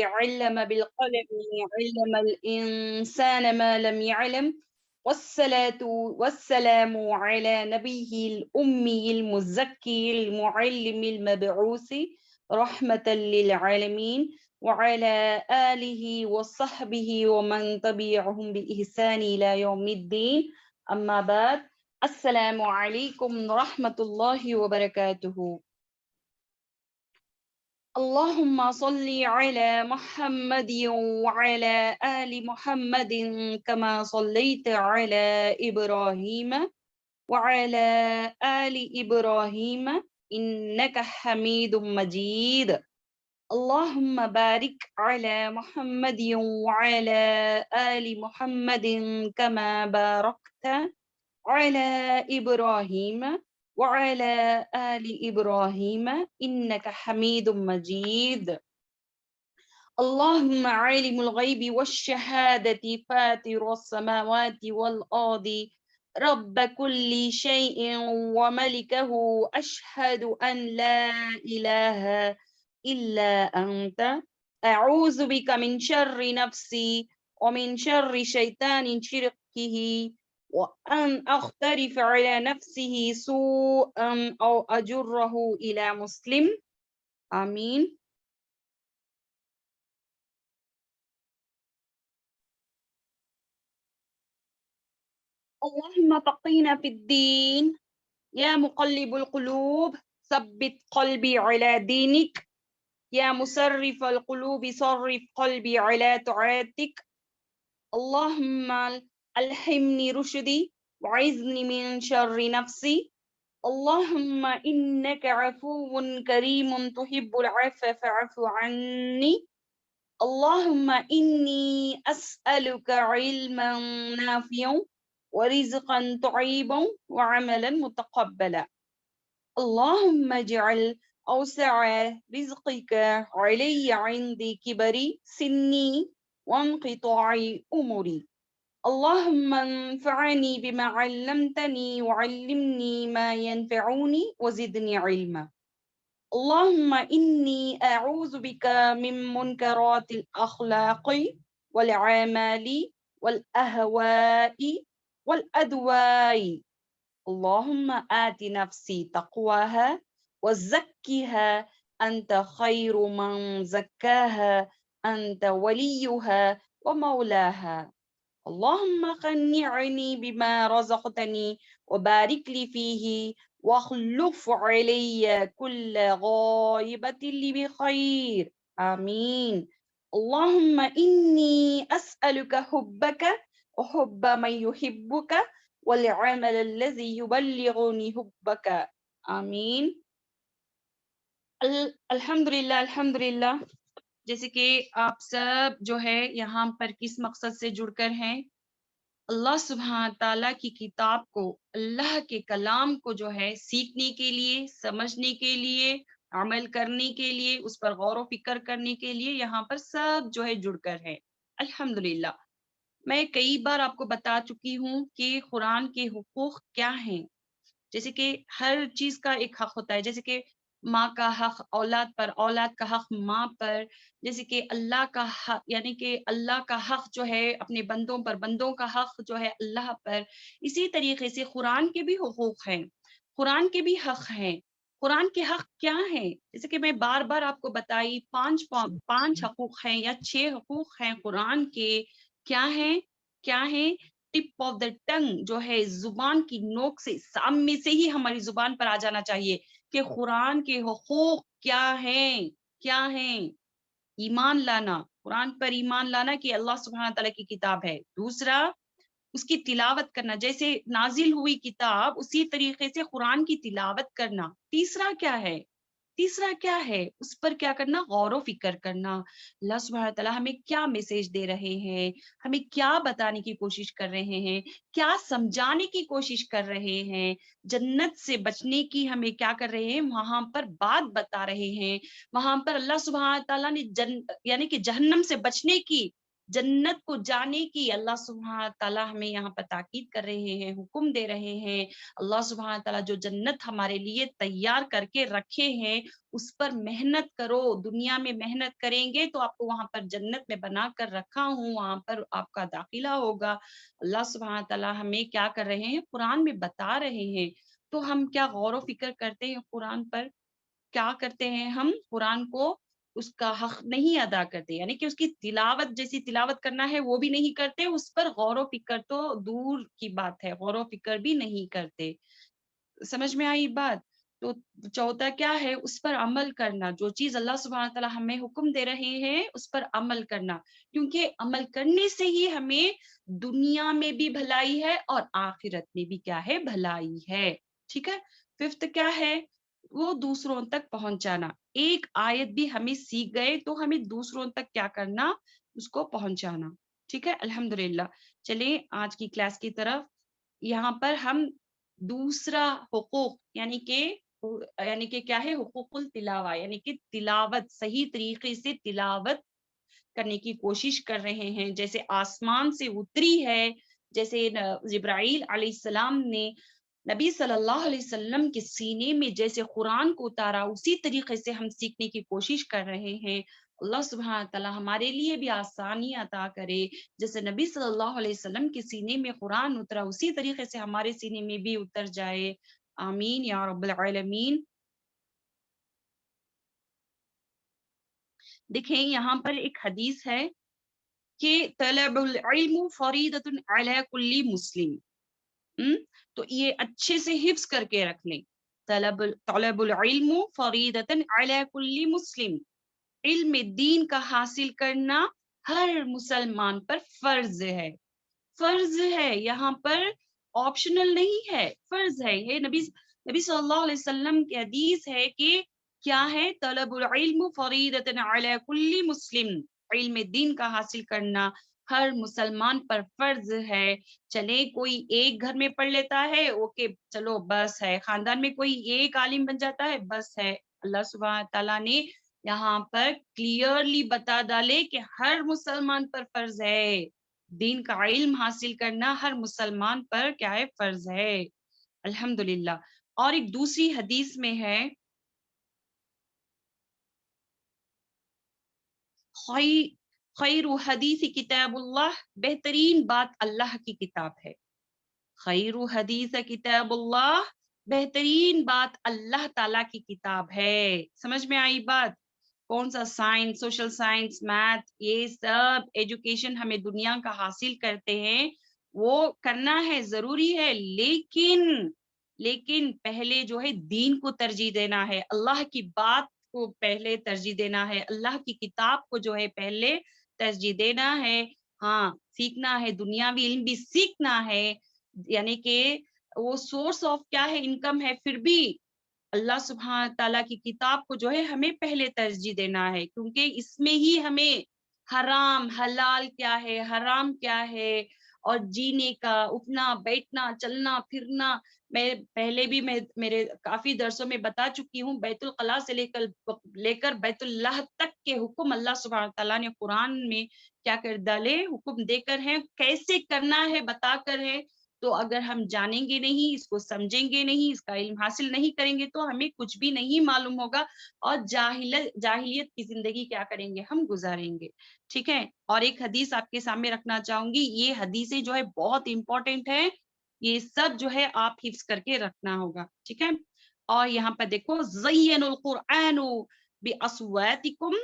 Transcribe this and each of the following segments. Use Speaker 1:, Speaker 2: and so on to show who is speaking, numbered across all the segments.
Speaker 1: علم بالقلم علم الإنسان ما لم يعلم والصلاة والسلام على نبيه الأمي المزكي المعلم المبعوث رحمة للعالمين وعلى آله وصحبه ومن تبعهم بإحسان إلى يوم الدين أما بعد السلام عليكم ورحمة الله وبركاته اللهم صل على محمد وعلى آل محمد كما صليت على إبراهيم وعلى آل إبراهيم إنك حميد مجيد اللهم بارك على محمد وعلى آل محمد كما باركت على إبراهيم وعلى آل إبراهيم إنك حميد مجيد اللهم عالم الغيب والشهادة فاطر السماوات والأرض رب كل شيء وملكه أشهد أن لا إله إلا أنت أعوذ بك من شر نفسي ومن شر شيطان شركه وأن أخترف على نفسه سوءا أو أجره إلى مسلم آمين اللهم فقهنا في الدين يا مقلب القلوب ثبت قلبي على دينك يا مسرف القلوب صرف قلبي على طاعتك اللهم ألهمني رشدي وعزني من شر نفسي اللهم إنك عفو كريم تحب العفو فاعف عني اللهم إني أسألك علما نافعا ورزقا طيبا وعملا متقبلا اللهم اجعل أوسع رزقك علي عند كبر سني وانقطاع أمري اللهم انفعني بما علمتني وعلمني ما ينفعني وزدني علما اللهم إني أعوذ بك من منكرات الأخلاق والأعمال والأهواء والأدواء اللهم آت نفسي تقواها وزكها أنت خير من زكاها أنت وليها ومولاها اللهم قنعني بما رزقتني وبارك لي فيه واخلف علي كل غائبة لي بخير آمين اللهم إني أسألك حبك وحب من يحبك والعمل الذي يبلغني حبك آمین الحمدللہ جیسے کہ آپ سب جو ہے یہاں پر کس مقصد سے جڑ کر ہیں اللہ سبحانہ تعالیٰ کی کتاب کو اللہ کے کلام کو جو ہے سیکھنے کے لیے سمجھنے کے لیے عمل کرنے کے لیے اس پر غور و فکر کرنے کے لیے یہاں پر سب جو ہے جڑ کر ہے الحمدللہ میں کئی بار آپ کو بتا چکی ہوں کہ قرآن کے حقوق کیا ہیں جیسے کہ ہر چیز کا ایک حق ہوتا ہے جیسے کہ ماں کا حق اولاد پر اولاد کا حق ماں پر جیسے کہ اللہ کا حق یعنی کہ اللہ کا حق جو ہے اپنے بندوں پر بندوں کا حق جو ہے اللہ پر اسی طریقے سے قرآن کے بھی حقوق ہیں قرآن کے بھی حق ہیں قرآن کے حق کیا ہیں جیسے کہ میں بار بار آپ کو بتائی پانچ حقوق ہیں یا 6 حقوق ہیں قرآن کے کیا ہیں ٹپ آف دا ٹنگ جو ہے زبان کی نوک سے سامنے سے ہی ہماری زبان پر آ جانا چاہیے کہ قرآن کے حقوق کیا ہیں ایمان لانا قرآن پر ایمان لانا کہ اللہ سبحانہ تعالیٰ کی کتاب ہے دوسرا اس کی تلاوت کرنا جیسے نازل ہوئی کتاب اسی طریقے سے قرآن کی تلاوت کرنا تیسرا کیا ہے اس پر کیا کرنا غور و فکر کرنا اللہ سبحانہ تعالیٰ ہمیں کیا میسج دے رہے ہیں ہمیں کیا بتانے کی کوشش کر رہے ہیں کیا سمجھانے کی کوشش کر رہے ہیں جنت سے بچنے کی ہمیں کیا کر رہے ہیں وہاں پر بات بتا رہے ہیں وہاں پر اللہ سبحانہ تعالیٰ نے یعنی کہ جہنم سے بچنے کی جنت کو جانے کی اللہ سبحانہ تعالیٰ ہمیں یہاں پر تاکید کر رہے ہیں، حکم دے رہے ہیں۔ اللہ سبحانہ تعالیٰ جو جنت ہمارے لیے تیار کر کے رکھے ہیں اس پر محنت کرو، دنیا میں محنت کریں گے تو آپ کو وہاں پر جنت میں بنا کر رکھا ہوں، وہاں پر آپ کا داخلہ ہوگا۔ اللہ سبحانہ تعالیٰ ہمیں کیا کر رہے ہیں، قرآن میں بتا رہے ہیں، تو ہم کیا غور و فکر کرتے ہیں قرآن پر؟ کیا کرتے ہیں ہم؟ قرآن کو اس کا حق نہیں ادا کرتے، یعنی کہ اس کی تلاوت جیسی تلاوت کرنا ہے وہ بھی نہیں کرتے، اس پر غور و فکر تو دور کی بات ہے، غور و فکر بھی نہیں کرتے۔ سمجھ میں آئی بات؟ تو چوتھا کیا ہے، اس پر عمل کرنا، جو چیز اللہ سبحانہ تعالیٰ ہمیں حکم دے رہے ہیں اس پر عمل کرنا، کیونکہ عمل کرنے سے ہی ہمیں دنیا میں بھی بھلائی ہے اور آخرت میں بھی کیا ہے، بھلائی ہے۔ ٹھیک ہے، ففتھ کیا ہے، وہ دوسروں تک پہنچانا۔ ایک آیت بھی ہمیں سیکھ گئے تو ہمیں دوسروں تک کیا کرنا، اس کو پہنچانا۔ ٹھیک ہے، الحمدللہ۔ چلیں آج کی کلاس کی طرف، یہاں پر ہم دوسرا حقوق یعنی کہ کیا ہے، حقوق التلاوہ، یعنی کہ تلاوت، صحیح طریقے سے تلاوت کرنے کی کوشش کر رہے ہیں۔ جیسے آسمان سے اتری ہے، جیسے جبرائیل علیہ السلام نے نبی صلی اللہ علیہ وسلم کے سینے میں جیسے قرآن کو اتارا، اسی طریقے سے ہم سیکھنے کی کوشش کر رہے ہیں۔ اللہ سبحانہ تعالیٰ ہمارے لیے بھی آسانی عطا کرے، جیسے نبی صلی اللہ علیہ وسلم کے سینے میں قرآن اترا اسی طریقے سے ہمارے سینے میں بھی اتر جائے۔ آمین یا رب العالمین۔ دیکھیں یہاں پر ایک حدیث ہے کہ طلب العلم فریضۃ علی کل مسلم، تو یہ اچھے سے حفظ کر کے رکھ لیں۔ طلب العلم فریضۃ علی کل مسلم، علم دین کا حاصل کرنا ہر مسلمان پر فرض ہے۔ فرض ہے، یہاں پر آپشنل نہیں ہے، فرض ہے۔ یہ نبی صلی اللہ علیہ وسلم کی حدیث ہے کہ کیا ہے، طلب العلم فریضۃ علی کل مسلم، علم دین کا حاصل کرنا ہر مسلمان پر فرض ہے۔ چلے کوئی ایک گھر میں پڑھ لیتا ہے، اوکے چلو بس ہے، خاندان میں کوئی ایک عالم بن جاتا ہے، بس ہے۔ اللہ سبحانہ تعالیٰ نے یہاں پر کلیئرلی بتا ڈالے کہ ہر مسلمان پر فرض ہے، دین کا علم حاصل کرنا ہر مسلمان پر کیا ہے، فرض ہے۔ الحمدللہ۔ اور ایک دوسری حدیث میں ہے، خیر حدیث کتاب اللہ، بہترین بات اللہ کی کتاب ہے۔ خیر حدیث کتاب اللہ، بہترین بات اللہ تعالیٰ کی کتاب ہے۔ سمجھ میں آئی بات؟ کون سا سائنس، سوشل سائنس، میتھ، یہ سب ایجوکیشن ہمیں دنیا کا حاصل کرتے ہیں، وہ کرنا ہے، ضروری ہے، لیکن پہلے جو ہے دین کو ترجیح دینا ہے، اللہ کی بات کو پہلے ترجیح دینا ہے، اللہ کی کتاب کو جو ہے پہلے ترجیح دینا ہے۔ ہاں سیکھنا ہے، دنیاوی علم بھی سیکھنا ہے، یعنی کہ وہ سورس آف کیا ہے، انکم ہے، پھر بھی اللہ سبحانہ تعالیٰ کی کتاب کو جو ہے ہمیں پہلے ترجیح دینا ہے، کیونکہ اس میں ہی ہمیں حرام حلال کیا ہے، حرام کیا ہے، اور جینے کا، اٹھنا بیٹھنا چلنا پھرنا، میں پہلے بھی میرے کافی درسوں میں بتا چکی ہوں، بیت الخلاء سے لے کر بیت اللہ تک کے حکم اللہ سبحانہ تعالیٰ نے قرآن میں کیا کر ڈالے، حکم دے کر ہیں، کیسے کرنا ہے بتا کر ہے۔ تو اگر ہم جانیں گے نہیں، اس کو سمجھیں گے نہیں، اس کا علم حاصل نہیں کریں گے تو ہمیں کچھ بھی نہیں معلوم ہوگا، اور جاہلیت کی زندگی کیا کریں گے، ہم گزاریں گے۔ ٹھیک ہے، اور ایک حدیث آپ کے سامنے رکھنا چاہوں گی، یہ حدیثیں جو ہے بہت امپورٹنٹ ہے، یہ سب جو ہے آپ حفظ کر کے رکھنا ہوگا۔ ٹھیک ہے، اور یہاں پر دیکھو، زین القرآن باصواتکم،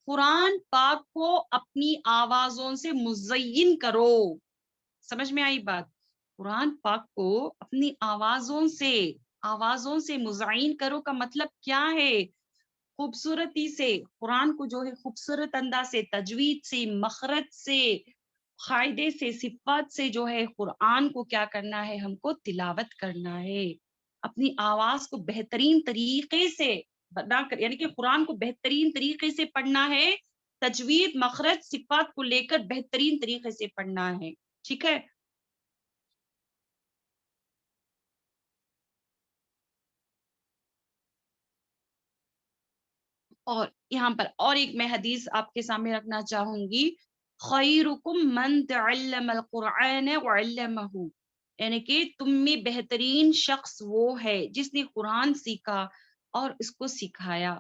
Speaker 1: قرآن پاک کو اپنی آوازوں سے مزین کرو۔ سمجھ میں آئی بات؟ قرآن پاک کو اپنی آوازوں سے مزین کرو کا مطلب کیا ہے؟ خوبصورتی سے قرآن کو جو ہے خوبصورت انداز سے، تجوید سے، مخرج سے، قاعدے سے، صفات سے جو ہے قرآن کو کیا کرنا ہے، ہم کو تلاوت کرنا ہے، اپنی آواز کو بہترین طریقے سے بنا کر، یعنی کہ قرآن کو بہترین طریقے سے پڑھنا ہے، تجوید مخرج صفات کو لے کر بہترین طریقے سے پڑھنا ہے۔ ٹھیک ہے، اور یہاں پر اور ایک میں حدیث آپ کے سامنے رکھنا چاہوں گی، خیرکم من تعلم القرآن وعلمہ، یعنی کہ تم میں بہترین شخص وہ ہے جس نے قرآن سیکھا اور اس کو سکھایا۔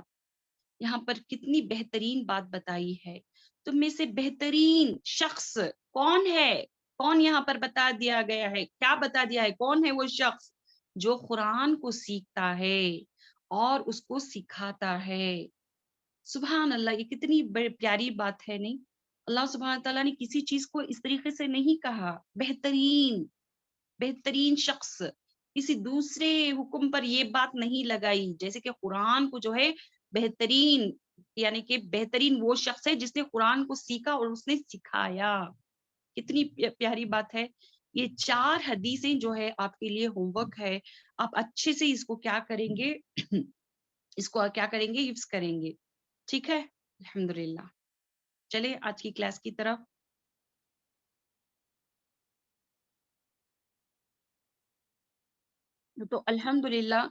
Speaker 1: یہاں پر کتنی بہترین بات بتائی ہے، تم میں سے بہترین شخص کون ہے؟ کون یہاں پر بتا دیا گیا ہے؟ کیا بتا دیا ہے؟ کون ہے وہ شخص جو قرآن کو سیکھتا ہے اور اس کو سکھاتا ہے؟ سبحان اللہ، یہ کتنی پیاری بات ہے نہیں؟ اللہ سبحانہ تعالیٰ نے کسی چیز کو اس طریقے سے نہیں کہا، بہترین بہترین شخص، کسی دوسرے حکم پر یہ بات نہیں لگائی، جیسے کہ قرآن کو جو ہے بہترین، یعنی کہ بہترین وہ شخص ہے جس نے قرآن کو سیکھا اور اس نے سکھایا۔ کتنی پیاری بات ہے۔ یہ 4 حدیثیں جو ہے آپ کے لیے ہوم ورک ہے، آپ اچھے سے اس کو کیا کریں گے اس کو کیا کریں گے، حفظ کریں گے، ٹھیک ہے؟ الحمدللہ۔ چلے آج کی کلاس کی طرف۔ تو الحمدللہ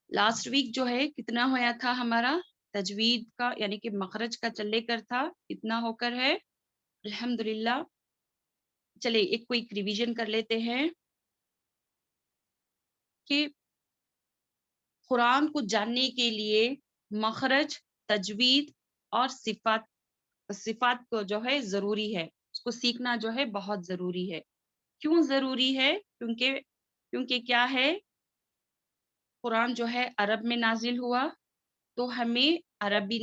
Speaker 1: لاسٹ ویک جو ہے کتنا ہویا تھا ہمارا تجوید کا، یعنی کہ مخرج کا چلے کر تھا، کتنا ہو کر ہے الحمدللہ۔ چلے ایک کوئک ریویژن کر لیتے ہیں کہ قرآن کو جاننے کے لیے مخرج، تجوید اور صفات کو جو ہے ضروری ہے، اس کو سیکھنا جو ہے بہت ضروری ہے۔ کیوں ضروری ہے؟ کیونکہ کیا ہے، قرآن جو ہے عرب میں نازل ہوا، تو ہمیں عربی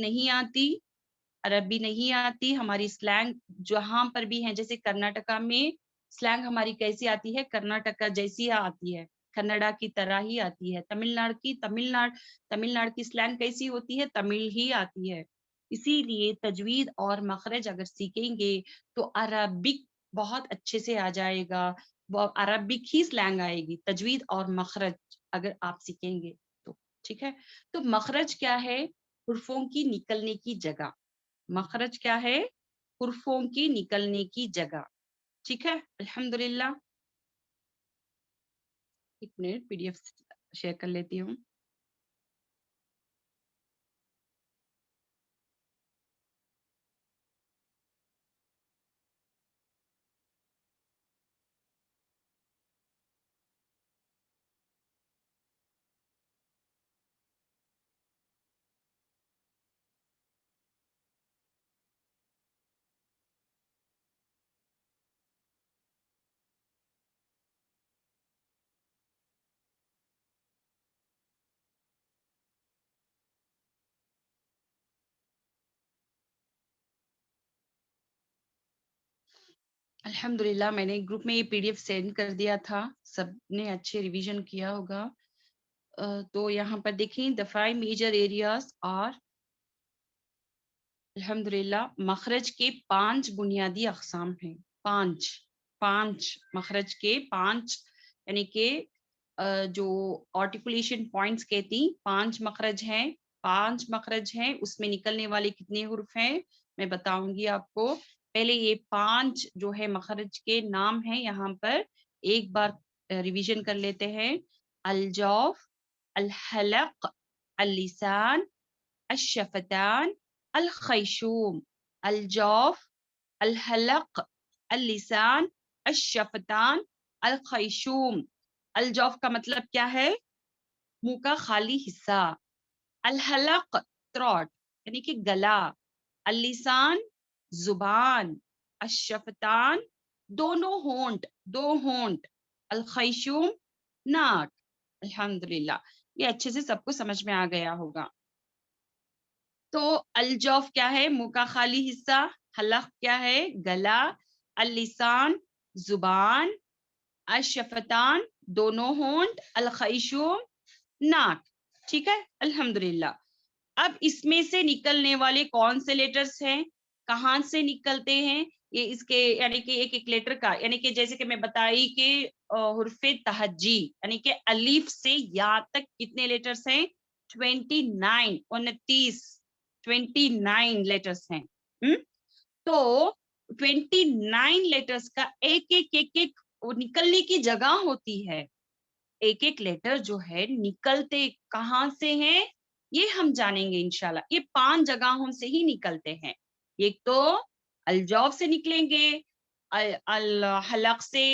Speaker 1: نہیں آتی، ہماری سلینگ جہاں پر بھی ہیں، جیسے کرناٹکا میں سلینگ ہماری کیسی آتی ہے، کرناٹکا جیسی آتی ہے، کنڈا کی طرح ہی آتی ہے۔ تمل ناڈ کی سلینگ کیسی ہوتی ہے، تمل ہی آتی ہے۔ اسی لیے تجوید اور مخرج اگر سیکھیں گے تو عربک بہت اچھے سے آ جائے گا، وہ عربک ہی سلینگ آئے گی، تجوید اور مخرج اگر آپ سیکھیں گے تو، ٹھیک ہے؟ تو مخرج کیا ہے؟ حرفوں کی نکلنے کی جگہ۔ مخرج کیا ہے؟ حرفوں کی نکلنے کی جگہ، ٹھیک ہے؟ الحمدللہ۔ ایک minute P D F share کر لیتی ہوں۔ الحمدللہ میں نے گروپ میں یہ پی ڈی ایف سینڈ کر دیا تھا، سب نے اچھے ریویژن کیا ہوگا۔ تو یہاں پر دیکھیں the 5 میجر ایریاز اور الحمدللہ مخرج کے 5 بنیادی اقسام ہیں۔ 5 مخرج کے 5، یعنی کہ جو آرٹیکولیشن پوائنٹس کہتی 5 مخرج ہیں، 5 مخرج ہیں، اس میں نکلنے والے کتنے حروف ہیں میں بتاؤں گی آپ کو۔ پہلے یہ 5 جو ہے مخرج کے نام ہیں، یہاں پر ایک بار ریویژن کر لیتے ہیں۔ الجوف، الحلق، اللسان، الشفتان، الخیشوم۔ الجوف، الحلق، اللسان، الشفتان، الخیشوم۔ الجوف کا مطلب کیا ہے؟ منہ کا خالی حصہ۔ الحلق تھروٹ، یعنی کہ گلا۔ اللسان زبان۔ الشفتان دونوں ہونٹ، 2 ہونٹ۔ الخیشوم ناک۔ الحمدللہ یہ اچھے سے سب کو سمجھ میں آ گیا ہوگا۔ تو الجوف کیا ہے؟ منہ کا خالی حصہ۔ حلق کیا ہے؟ گلا۔ اللسان زبان۔ الشفتان دونوں ہونٹ۔ الخیشوم ناک، ٹھیک ہے؟ الحمدللہ۔ اب اس میں سے نکلنے والے کون سے لیٹرز ہیں، کہاں سے نکلتے ہیں؟ یہ اس کے یعنی کہ ایک ایک لیٹر کا، یعنی کہ جیسے کہ میں بتائی کہ حرف تہجی یعنی کہ الف سے یا تک کتنے لیٹرز ہیں؟ 29 لیٹرز ہیں۔ تو 29 لیٹرز کا ایک ایک نکلنے کی جگہ ہوتی ہے۔ ایک ایک لیٹر جو ہے نکلتے کہاں سے ہیں یہ ہم جانیں گے انشاءاللہ۔ یہ 5 جگہوں سے ہی نکلتے ہیں۔ ایک تو الجوف سے نکلیں گے، الحلق سے،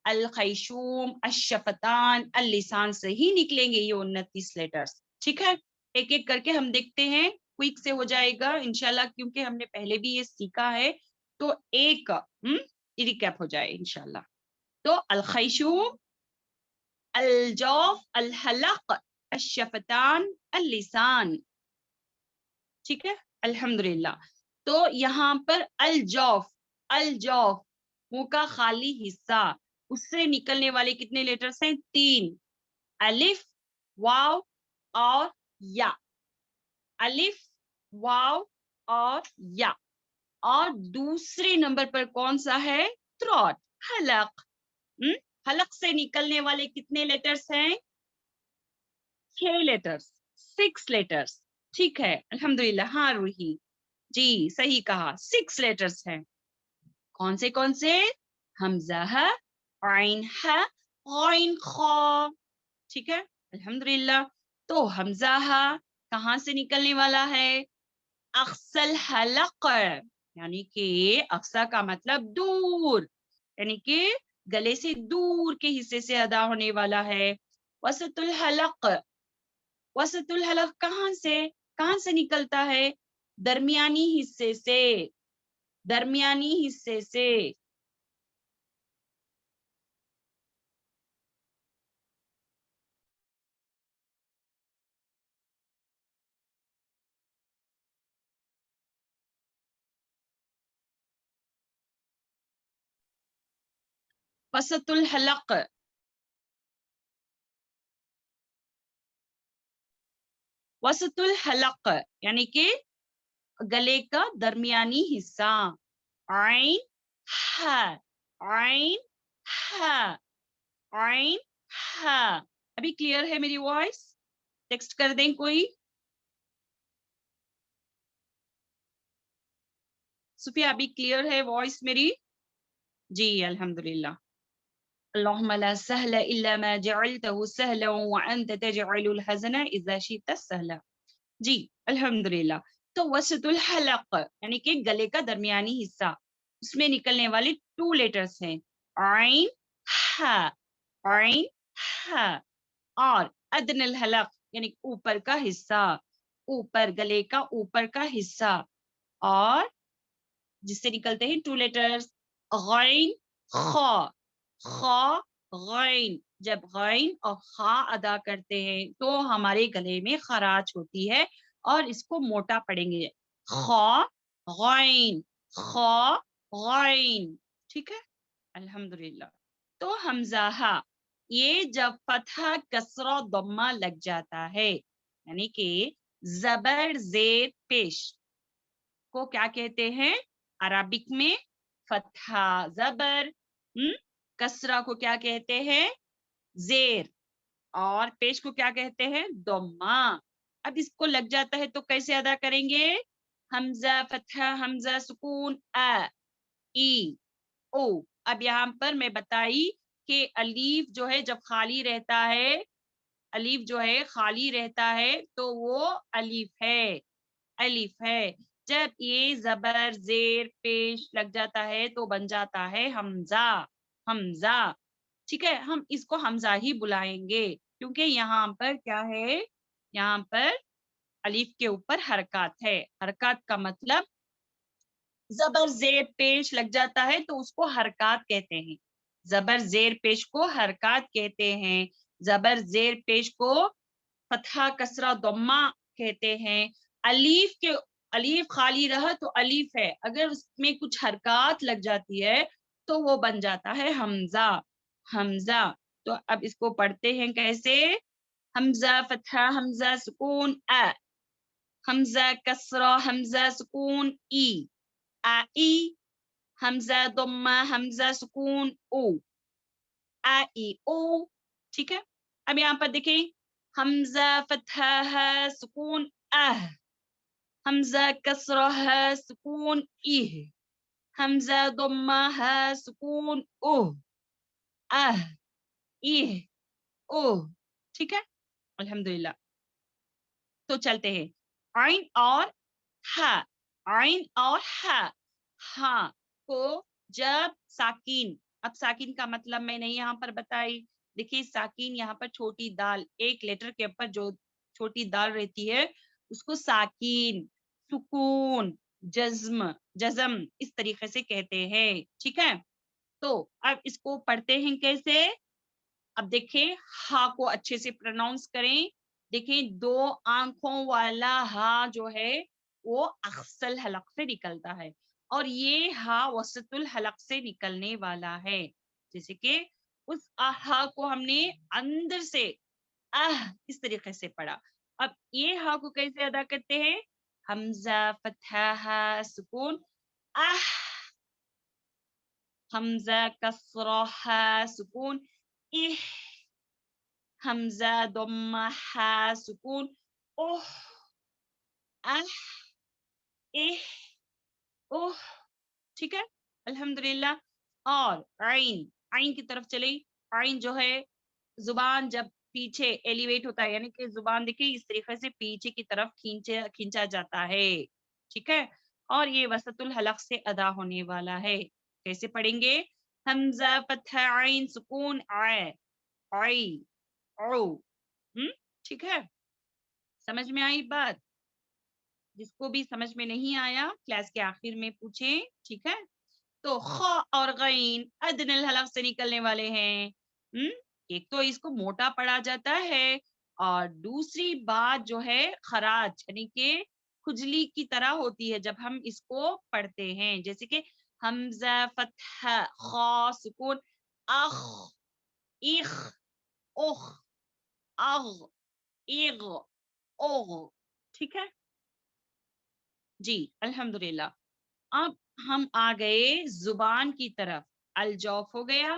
Speaker 1: الخیشوم، الشفتان، اللسان سے ہی نکلیں گے یہ 29 لیٹرز. ٹھیک ہے، ایک ایک کر کے ہم دیکھتے ہیں، کوئک سے ہو جائے گا انشاءاللہ، کیونکہ ہم نے پہلے بھی یہ سیکھا ہے تو ایک ریکیپ ہو جائے انشاءاللہ. تو الخیشوم، الجوف، الحلق، الشفتان، اللسان. ٹھیک ہے الحمدللہ. تو یہاں پر الجوف، الجوف منہ کا خالی حصہ، اس سے نکلنے والے کتنے لیٹرز ہیں؟ 3، الف، واو اور یا. الف، واو اور یا. اور دوسرے نمبر پر کون سا ہے؟ تھروٹ، حلق. حلق سے نکلنے والے کتنے لیٹرز ہیں؟ 6 لیٹرز، 6 لیٹرز. ٹھیک ہے الحمدللہ. ہاں روحی جی صحیح کہا، 6 لیٹرز ہیں. کون سے؟ حمزہ ہے، عین ہے، غین خا. ٹھیک ہے الحمدللہ. تو حمزہ ہے کہاں سے نکلنے والا ہے؟ اقصی الحلق، یعنی کہ اقصی کا مطلب دور، یعنی کہ گلے سے دور کے حصے سے ادا ہونے والا ہے. وسط الحلق، وسط الحلق کہاں سے نکلتا ہے؟ درمیانی حصے سے، درمیانی حصے سے. وسط الحلق، وسط الحلق یعنی کہ گلے کا درمیانی حصہ. عین ہے، عین ہے، عین ہے. ابھی کلیئر ہے میری وائس؟ ٹیکسٹ کر دیں کوئی. صفیہ ابھی کلیئر ہے وائس میری؟ جی الحمدللہ. اللهم لا سهل الا ما جعلته سهلا وانت تجعل الحزن اذا شئت سهلا. جی الحمدللہ. تو وسط الحلق یعنی کہ گلے کا درمیانی حصہ، اس میں نکلنے والے 2 لیٹرز ہیں، عین ہا، عین ہا. اور ادن الحلق یعنی اوپر کا حصہ، اوپر گلے کا اوپر کا حصہ، اور جس سے نکلتے ہیں 2 لیٹرز، غین خا. خا، غین. جب غین اور خا ادا کرتے ہیں تو ہمارے گلے میں خراش ہوتی ہے اور اس کو موٹا پڑیں گے. خا، غین، خا، غین. ٹھیک ہے الحمدللہ. تو حمزہ ہا، یہ جب فتحہ کسرہ ضمہ لگ جاتا ہے، یعنی کہ زبر زیر پیش کو کیا کہتے ہیں عربک میں؟ فتحہ زبر. کسرہ کو کیا کہتے ہیں؟ زیر. اور پیش کو کیا کہتے ہیں؟ ضمہ. اب اس کو لگ جاتا ہے تو کیسے ادا کریں گے؟ حمزہ فتحہ، حمزہ سکون، ای، او. اب یہاں پر میں بتائی کہ الف جو ہے جب خالی رہتا ہے، الف جو ہے خالی رہتا ہے تو وہ الف ہے، الف ہے. جب یہ زبر زیر پیش لگ جاتا ہے تو بن جاتا ہے حمزہ، حمزہ. ٹھیک ہے، ہم اس کو حمزہ ہی بلائیں گے کیونکہ یہاں پر کیا ہے؟ یہاں پر الف کے اوپر حرکات ہے. حرکات کا مطلب زبر زیر پیش لگ جاتا ہے تو اس کو حرکات کہتے ہیں. زبر زیر پیش کو حرکات کہتے ہیں. زبر زیر پیش کو فتحہ کسرہ ضمہ کہتے ہیں. الف خالی رہا تو الف ہے، اگر اس میں کچھ حرکات لگ جاتی ہے تو وہ بن جاتا ہے حمزہ، حمزہ. تو اب اس کو پڑھتے ہیں کیسے؟ حمزہ فتحہ، حمزہ سکون، حمزہ کسرہ، حمزہ سکون، ای. حمزہ ضمہ، حمزہ سکون، او، او. ٹھیک ہے. اب یہاں پر دیکھیں، حمزہ فتحہ ہے سکون، حمزہ کسرہ ہے سکون، حمزہ ضمہ ہے سکون، او. ٹھیک ہے الحمدللہ. تو چلتے ہیں عین اور ہا، عین اور ہا. ہاں کو جب ساکین، اب ساکین کا مطلب میں نے یہاں پر بتائی. دیکھیے ساکین یہاں پر چھوٹی دال، ایک لیٹر کے اوپر جو چھوٹی دال رہتی ہے اس کو ساکین، سکون، جزم اس طریقے سے کہتے ہیں. ٹھیک ہے، تو اب اس کو پڑھتے ہیں کیسے. اب دیکھیں ہا کو اچھے سے پروناؤنس کریں. دیکھیں دو آنکھوں والا ہا جو ہے وہ اخصل حلق سے نکلتا ہے اور یہ ہا وسط الحلق سے نکلنے والا ہے. جیسے کہ اس ہا کو ہم نے اندر سے اس طریقے سے پڑھا. اب یہ ہا کو کیسے ادا کرتے ہیں. حمزہ فتحہ ہا سکون اہ، حمزہ کسرہ ہا سکون اہ، حمزہ ضمہ ہا سکون اوہ، اہ، اہ، اوہ. ٹھیک ہے الحمدللہ. اور عین، عین کی طرف چلے. عین جو ہے زبان جب پیچھے ایلیویٹ ہوتا ہے، یعنی کہ زبان دیکھیں اس طریقے سے پیچھے کی طرف کھینچا جاتا ہے. ٹھیک ہے، اور یہ وسط الحلق سے ادا ہونے والا ہے. کیسے پڑھیں گے. حمزہ فتح عین سکون عے، عی، او. ٹھیک ہے، سمجھ میں آئی بات. جس کو بھی سمجھ میں نہیں آیا کلاس کے آخر میں پوچھیں. ٹھیک ہے، تو خ اور غین ادن الحلق سے نکلنے والے ہیں. ایک تو اس کو موٹا پڑھا جاتا ہے اور دوسری بات جو ہے خراج یعنی کہ کھجلی کی طرح ہوتی ہے جب ہم اس کو پڑھتے ہیں. جیسے کہ حمزہ فتح خا سکون اخ، اخ، اخ، اغ، اغ، اوغ. ٹھیک ہے جی الحمدللہ. اب ہم آ گئے زبان کی طرف. الجوف ہو گیا،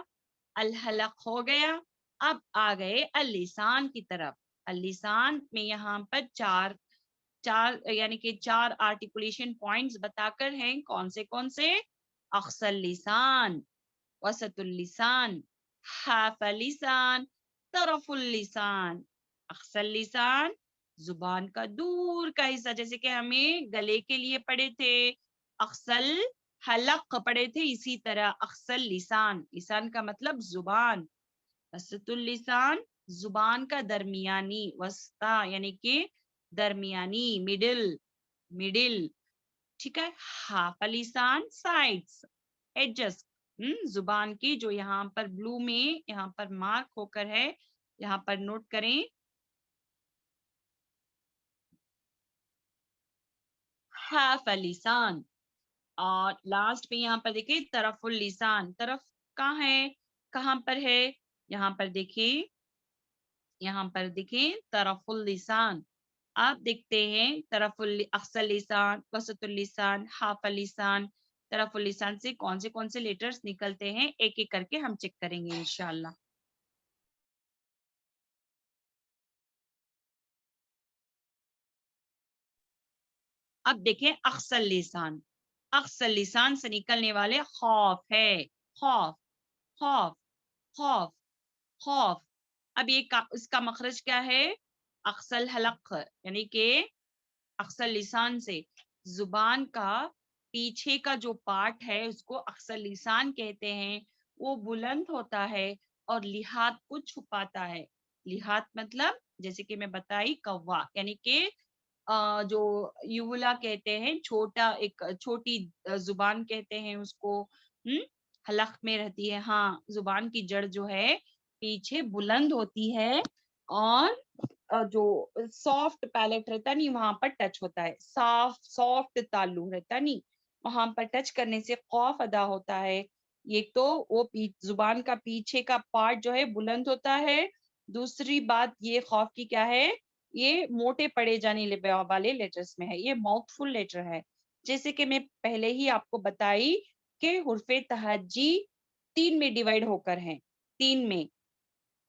Speaker 1: الحلق ہو گیا. اب آ گئے اللسان کی طرف. اللسان میں یہاں پر چار یعنی کہ 4 آرٹیکولیشن پوائنٹس بتا کر ہیں. کون سے. اقصى اللسان، وسط اللسان، حاف اللسان، طرف اللسان. اقصى اللسان زبان کا دور کا حصہ، جیسے کہ ہمیں گلے کے لیے پڑھے تھے اقصل حلق پڑھے تھے، اسی طرح اقصل لسان، لسان کا مطلب زبان. وسط اللسان زبان کا درمیانی، وسطا یعنی کہ درمیانی، مڈل. ٹھیک ہے. ہاف لسان سائڈس، ایڈجسٹ. زبان کی جو یہاں پر بلو میں یہاں پر مارک ہو کر ہے، یہاں پر نوٹ کریں. حاف لسان. اور لاسٹ میں یہاں پر دیکھیں طرف اللسان. طرف کہاں ہے، کہاں پر ہے. یہاں پر دیکھیں طرف اللسان. آپ دیکھتے ہیں طرف اقصى اللسان، وسط اللسان، حاف اللسان. طرف اللسان سے کون سے لیٹرز نکلتے ہیں ایک ایک کر کے ہم چیک کریں گے انشاءاللہ. اب دیکھیں اقصى اللسان. اقصى اللسان سے نکلنے والے خوف ہے. خوف، خوف، خوف، خوف. اب یہ اس کا مخرج کیا ہے. اقصى الحلق یعنی کہ اقصى اللسان سے زبان کا پیچھے کا جو پارٹ ہے اس کو اقصى اللسان کہتے ہیں. وہ بلند ہوتا ہے اور لحات کو چھپاتا ہے. لحات مطلب جیسے کہ میں بتائی کوا، یعنی کہ جو یولا کہتے ہیں، چھوٹی زبان کہتے ہیں اس کو. حلق میں رہتی ہے. ہاں زبان کی جڑ جو ہے پیچھے بلند ہوتی ہے اور جو سافٹ پیلٹ رہتا نہیں وہاں پر ٹچ ہوتا ہے. سافٹ تالو رہتا نہیں وہاں پر ٹچ کرنے سے خوف ادا ہوتا ہے. ایک تو وہ زبان کا پیچھے کا پارٹ جو ہے بلند ہوتا ہے. دوسری بات یہ خوف کی کیا ہے، یہ موٹے پڑے جانے والے لیٹرز میں ہے. یہ ماؤتھ فل لیٹر ہے. جیسے کہ میں پہلے ہی آپ کو بتائی کہ حرف تہجی 3 میں ڈیوائیڈ ہو کر ہیں. 3 میں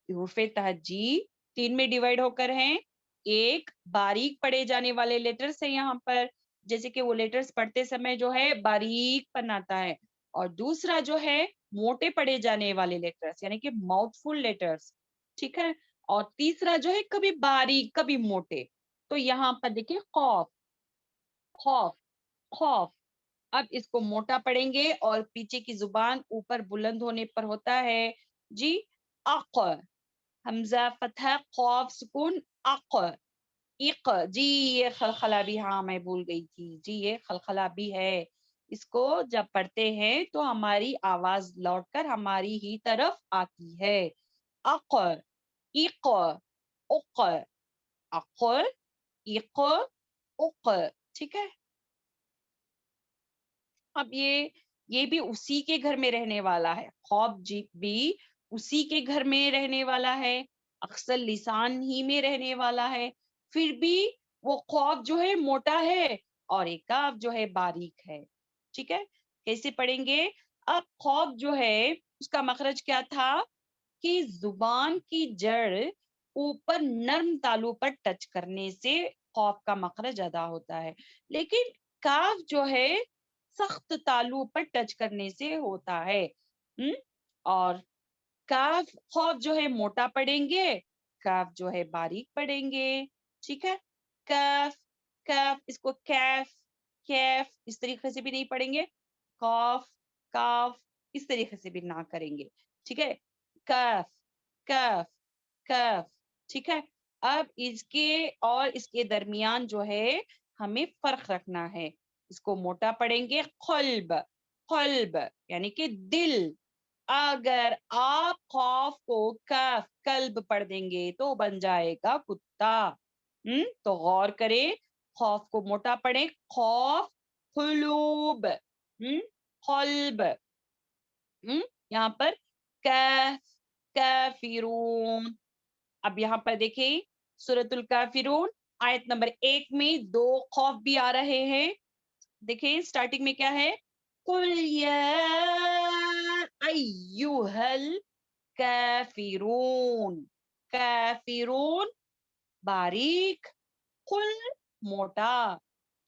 Speaker 1: حروف تہجی 3 میں ڈیوائیڈ ہو کر ہیں. ایک باریک پڑھے جانے والے لیٹرز ہیں یہاں پر، جیسے کہ وہ لیٹرز پڑھتے سمے جو ہے باریک پن آتا ہے. اور دوسرا جو ہے موٹے پڑھے جانے والے لیٹرز یعنی کہ ماؤتھ فل لیٹرز. ٹھیک ہے. اور تیسرا جو ہے کبھی باریک کبھی موٹے. تو یہاں پر دیکھیں خوف، خوف، خوف. اب اس کو موٹا پڑھیں گے اور پیچھے کی زبان اوپر بلند ہونے پر ہوتا ہے جی اق، حمزہ فتح قاف سکون اق، اق جی یہ خلخلہ بھی، ہاں میں بھول گئی تھی جی، یہ خلخلہ بھی ہے، اس کو جب پڑھتے ہیں تو ہماری آواز لوٹ کر ہماری ہی طرف آتی ہے، اق، اق، اق، اق، اق، اق، ٹھیک ہے۔ اب یہ بھی اسی کے گھر میں رہنے والا ہے، خواب جی بھی اسی کے گھر میں رہنے والا ہے، اکثر لسان ہی میں رہنے والا ہے، پھر بھی وہ خواب جو ہے موٹا ہے اور ایک کاف جو ہے باریک ہے، ٹھیک ہے۔ کیسے پڑھیں گے؟ اب خواب جو ہے اس کا مخرج کیا تھا کہ زبان کی جڑ اوپر نرم تالو پر ٹچ کرنے سے خواب کا مخرج ادا ہوتا ہے، لیکن کاف جو ہے سخت تالو پر ٹچ کرنے سے ہوتا ہے، اور کاف خوف جو ہے موٹا پڑھیں گے، کاف جو ہے باریک پڑھیں گے، ٹھیک ہے۔ کاف، کاف، اس کو کیف، کیف اس طریقے سے بھی نہیں پڑھیں گے، کاف، کاف اس طریقے سے بھی نہ کریں گے، ٹھیک ہے۔ کاف، کاف، کاف، ٹھیک ہے۔ اب اس کے اور اس کے درمیان جو ہے ہمیں فرق رکھنا ہے، اس کو موٹا پڑھیں گے قلب، قلب یعنی کہ دل، اگر آپ خوف کو کاف قلب پڑھ دیں گے تو بن جائے گا کتا، تو غور کریں، خوف کو موٹا پڑھیں خوف، قلوب، قلب، یہاں پر کاف، کافرون، اب یہاں پر دیکھیں سورۃ الکافرون آیت نمبر 1 میں 2 خوف بھی آ رہے ہیں، دیکھیں سٹارٹنگ میں کیا ہے، قل یا ایھا الکافرون، کافرون باریک، قل موٹا،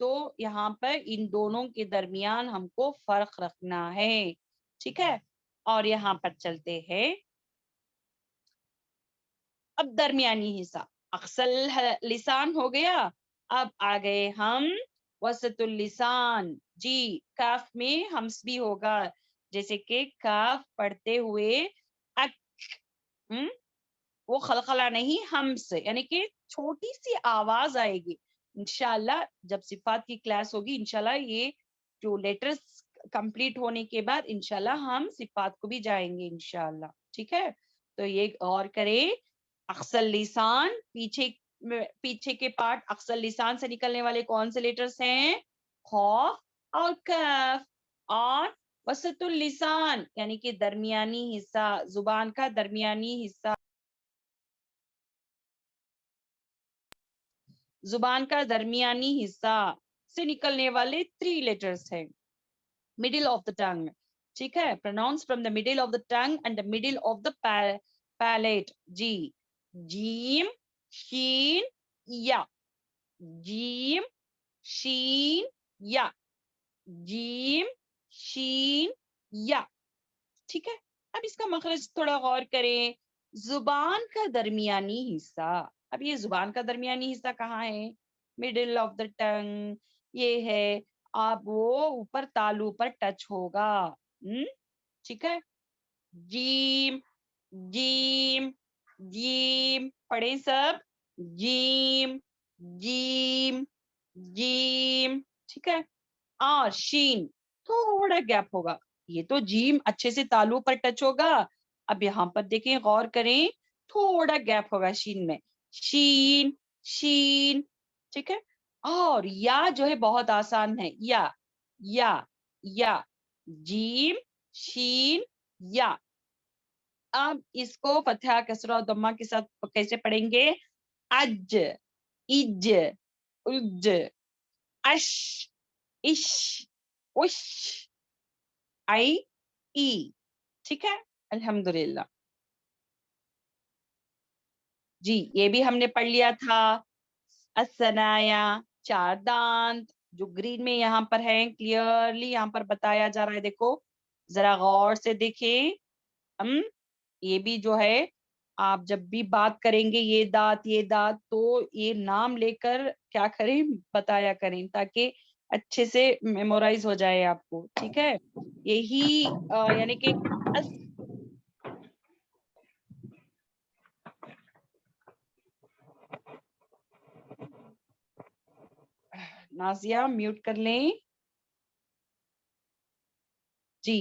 Speaker 1: تو یہاں پر ان دونوں کے درمیان ہم کو فرق رکھنا ہے، ٹھیک ہے۔ اور یہاں پر چلتے ہیں اب درمیانی حصہ، اقصل لسان ہو گیا، اب آ گئے ہم وسط اللسان، جی کاف میں ہمس بھی ہوگا، جیسے کہ کاف پڑھتے ہوئے اک، وہ خلخلہ نہیں ہمس، یعنی کہ چھوٹی سی آواز آئے گی، انشاءاللہ جب صفات کی کلاس ہوگی انشاءاللہ یہ جو لیٹرز کمپلیٹ ہونے کے بعد انشاءاللہ ہم صفات کو بھی جائیں گے انشاءاللہ، ٹھیک ہے۔ تو یہ غور کریں، اقصل لسان پیچھے کے پارٹ اقصل لسان سے نکلنے والے کون سے لیٹرز ہیں؟ خوف اور کاف، اور وسط اللسان یعنی کہ درمیانی حصہ، زبان کا درمیانی حصہ، زبان کا درمیانی حصہ سے نکلنے والے 3 لیٹرز ہیں، middle of the tongue، ٹھیک ہے، pronounced from the middle of the tongue and the middle of the palate، جی جیم، شین، یا، جیم، شین، یا، جیم، شین، یا، ٹھیک ہے۔ اب اس کا مخرج تھوڑا غور کریں، زبان کا درمیانی حصہ، اب یہ زبان کا درمیانی حصہ کہاں ہے؟ middle of the tongue، یہ ہے، اب وہ اوپر تالو پر ٹچ ہوگا، ٹھیک ہے۔ جیم، جیم، جیم پڑھیں سب، جیم، جیم، جیم، ٹھیک ہے۔ اور شین تھوڑا گیپ ہوگا، یہ تو جیم اچھے سے تالو پر ٹچ ہوگا، اب یہاں پر دیکھیں غور کریں تھوڑا گیپ ہوگا شین میں، شین، شین، ٹھیک ہے۔ اور یا جو ہے بہت آسان ہے، یا، یا، یا، جیم، شین، یا، اب اس کو فتحہ کسرہ اور ضمہ کے ساتھ کیسے پڑھیں گے؟ اج، اج، اج، اش، اش، اش، آئی، ای، ٹھیک ہے، الحمدللہ، جی یہ بھی ہم نے پڑھ لیا تھا، الثنایا 4 دانت جو گرین میں یہاں پر ہیں، کلیئرلی یہاں پر بتایا جا رہا ہے، دیکھو ذرا غور سے دیکھیں، یہ بھی جو ہے آپ جب بھی بات کریں گے یہ دانت، یہ دانت، تو یہ نام لے کر کیا کریں، بتایا کریں، تاکہ اچھے سے میمورائز ہو جائے آپ کو. ٹھیک ہے, یہی یعنی کہ نازیہ میوٹ کر لیں جی.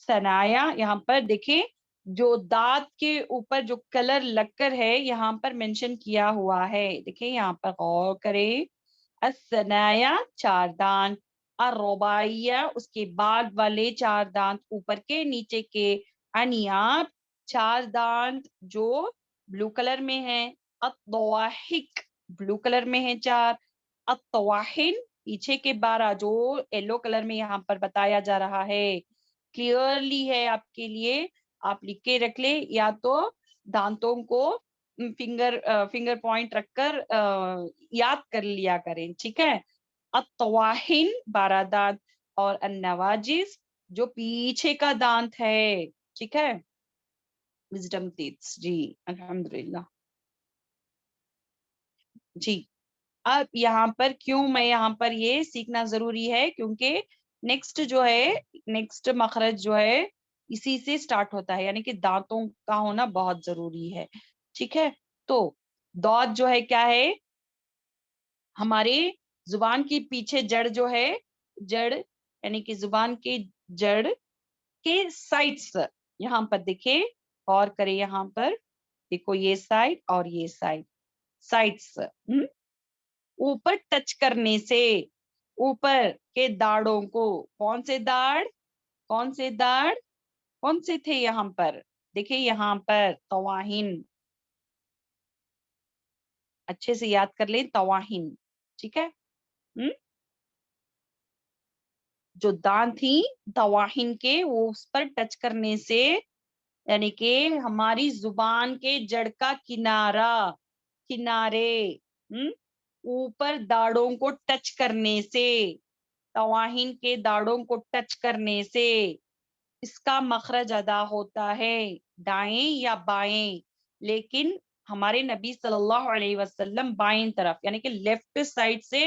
Speaker 1: ثنایا یہاں پر دیکھیں جو دانت کے اوپر جو کلر لگ کر ہے یہاں پر مینشن کیا ہوا ہے, دیکھیں یہاں پر غور کریں. الثنایا چار دانت, الرباعیہ اس کے بعد والے چار دانت اوپر کے نیچے کے, انیاب چار دانت جو بلو کلر میں ہیں, الضواحک بلو کلر میں ہیں چار, الطواحن پیچھے کے 12 جو یلو کلر میں یہاں پر بتایا جا رہا ہے. کلیئرلی ہے آپ کے لیے, آپ لکھ کے رکھ لیں یا تو دانتوں کو فنگر پوائنٹ رکھ کر یاد کر لیا کریں. ٹھیک ہے, الطواحن 12 دانت, اور النواجذ جو پیچھے کا دانت ہے. ٹھیک ہے, وزڈم ٹیتھس. جی الحمدللہ. جی اب یہاں پر کیوں میں یہاں پر یہ سیکھنا ضروری ہے, کیونکہ نیکسٹ جو ہے نیکسٹ مخرج جو ہے اسی سے سٹارٹ ہوتا ہے, یعنی کہ دانتوں کا ہونا بہت ضروری ہے. ٹھیک ہے, تو دانت جو ہے کیا ہے, ہمارے زبان کی پیچھے جڑ جو ہے, جڑ یعنی کہ زبان کے جڑ کے سائڈس یہاں پر دیکھیں, اور کریں یہاں پر دیکھو یہ سائڈ اور یہ سائڈ, سائڈس اوپر ٹچ کرنے سے اوپر کے داڑوں کو, کون سے داڑ کون سے داڑ کون سے تھے یہاں پر, دیکھیں یہاں پر طواہن, اچھے سے یاد کر لیں طواہن. ٹھیک ہے, جو دانت تھی طواہن کے وہ اس پر ٹچ کرنے سے, یعنی کہ ہماری زبان کے جڑ کا کنارے اوپر داڑوں کو ٹچ کرنے سے, طواہن کے داڑوں کو ٹچ کرنے سے اس کا مخرج ادا ہوتا ہے, دائیں یا بائیں. لیکن ہمارے نبی صلی اللہ علیہ وسلم بائیں طرف یعنی کہ لیفٹ سائڈ سے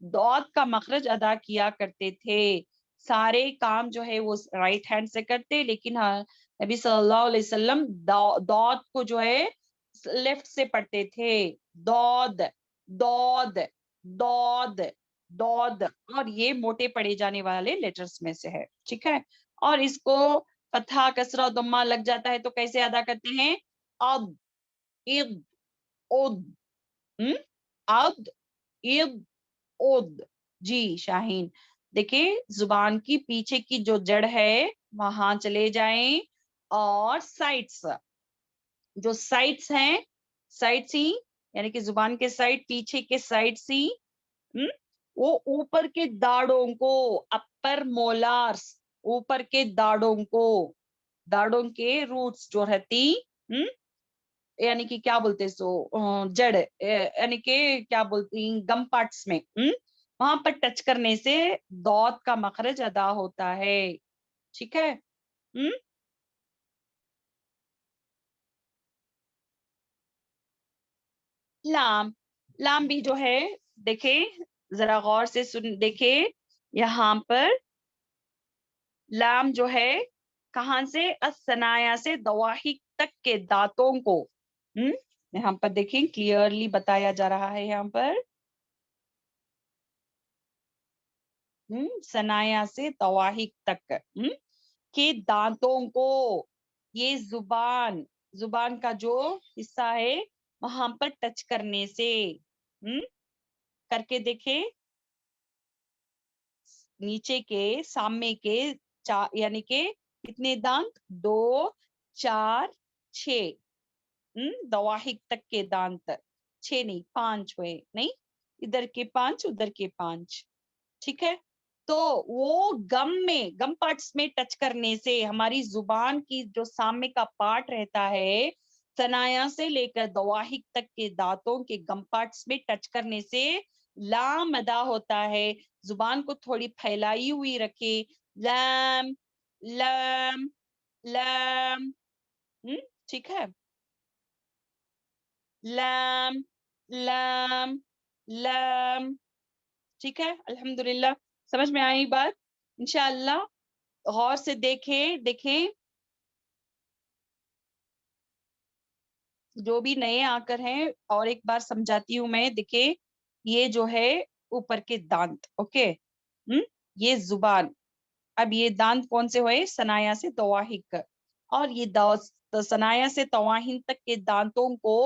Speaker 1: دعت کا مخرج ادا کیا کرتے تھے. سارے کام جو ہے وہ رائٹ ہینڈ سے کرتے, لیکن نبی صلی اللہ علیہ وسلم دعت کو جو ہے لیفٹ سے پڑھتے تھے. دود دود دود دود, اور یہ موٹے پڑھے جانے والے لیٹرز میں سے ہے. ٹھیک ہے, اور اس کو فتحہ کسرہ ضمہ لگ جاتا ہے تو کیسے ادا کرتے ہیں, اد اض اد, اد اض اد. جی شاہین, دیکھیں زبان کی پیچھے کی جو جڑ ہے وہاں چلے جائیں, اور سائڈس جو سائڈس ہیں, سائڈس ہی یعنی کہ زبان کے سائڈ پیچھے کے سائڈس ہی, وہ اوپر کے داڑوں کو, اپر مولارس اوپر کے داڑوں کو, داڑوں کے روٹس جو رہتی یعنی کہ کیا بولتے سو جڑ یعنی کہ کیا بولتی گم پارٹس میں, وہاں پر ٹچ کرنے سے دعت کا مخرج ادا ہوتا ہے. ٹھیک ہے, لام, لام بھی جو ہے دیکھیں ذرا غور سے دیکھیں یہاں پر لام جو ہے کہاں سے, الثنایا سے دواحک تک کے دانتوں کو, یہاں پر دیکھیں کلیئرلی بتایا جا رہا ہے یہاں پر, ثنایا سے دواحک تک کے دانتوں کو, یہ زبان کا جو حصہ ہے وہاں پر ٹچ کرنے سے, کر کے دیکھیں نیچے کے سامنے کے یعنی کہ کتنے دانت, 2 4 6, دواحک تک کے دانت 6 نہیں 5 ہوئے, نہیں ادھر کے 5 ادھر کے 5. ٹھیک ہے, تو وہ گم پارٹس میں ٹچ کرنے سے ہماری زبان کی جو سامنے کا پارٹ رہتا ہے ثنایا سے لے کر دواحک تک کے دانتوں کے گم پارٹس میں ٹچ کرنے سے لام ادا ہوتا ہے. زبان کو تھوڑی پھیلائی ہوئی رکھے, لام لام لام, ٹھیک ہے, لام لام لام, ٹھیک ہے الحمدللہ سمجھ میں آئی بات انشاءاللہ غور سے دیکھیں جو بھی نئے آ کر ہیں اور ایک بار سمجھاتی ہوں میں دیکھیں یہ جو ہے اوپر کے دانت اوکے یہ زبان اب یہ دانت کون سے ہوئے ثنایا سے تواحک اور یہ ثنایا سے تواہن تک کے دانتوں کو